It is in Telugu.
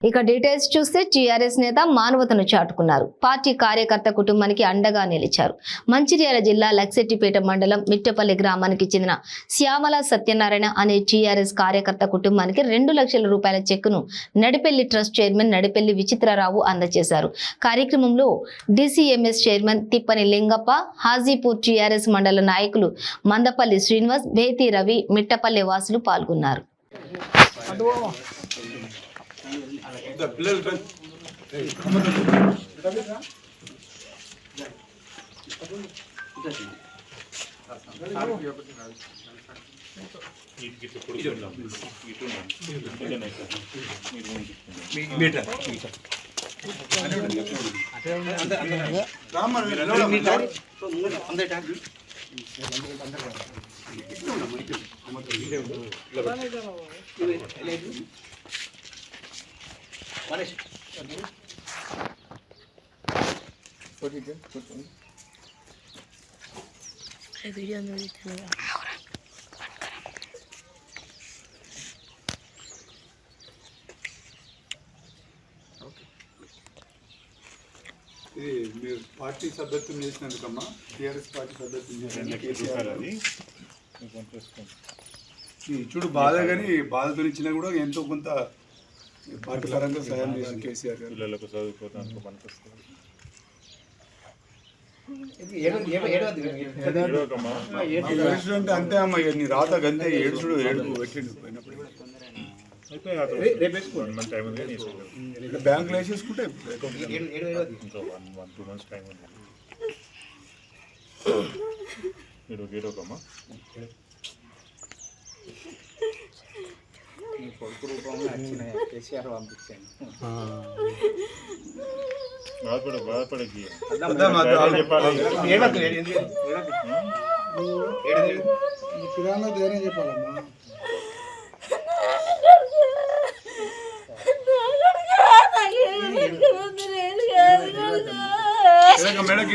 ఇక డీటెయిల్స్ చూస్తే టీఆర్ఎస్ నేత మానవతను చాటుకున్నారు. పార్టీ కార్యకర్త కుటుంబానికి అండగా నిలిచారు. మంచిర్యాల జిల్లా లక్సెట్టిపేట మండలం మిట్టపల్లి గ్రామానికి చెందిన శ్యామల సత్యనారాయణ అనే టీఆర్ఎస్ కార్యకర్త కుటుంబానికి 2 లక్షల రూపాయల చెక్కును నడిపెల్లి ట్రస్ట్ చైర్మన్ నడిపెల్లి విచిత్రరావు అందజేశారు. కార్యక్రమంలో డీసీఎంఎస్ చైర్మన్ తిప్పని లింగప్ప, హాజీపూర్ టీఆర్ఎస్ మండల నాయకులు మందపల్లి శ్రీనివాస్, బేతి రవి, మిట్టపల్లి వాసులు పాల్గొన్నారు. ఇది మీరు పార్టీ సభ్యత్వం చేసినందుకమ్మా, టీఆర్ఎస్ పార్టీ సభ్యత్వం చూడు బాధ, కానీ బాధతో ఇచ్చినా కూడా ఎంతో కొంత పార్టీ పరంగా సహాయం చేసిన కేసీఆర్ గారు. పిల్లలకు చదువుకోవడానికి పనికొస్తుంది. అంటే అంతే అమ్మ, నీ రాత గంతే ఏడుచుడు ఏడుపు పెట్టిండు పోయినప్పుడు. బ్యాంకులో వేసేసుకుంటే ఇంకా 1-2 months టైం ఉంది. ఏడోకమ్మా కొడుకు రూపంలో వచ్చినాయి, కేసీఆర్ పంపించాను. బాధపడకి కిరాణా ధైర్యం చెప్పాలమ్మా. మేడకి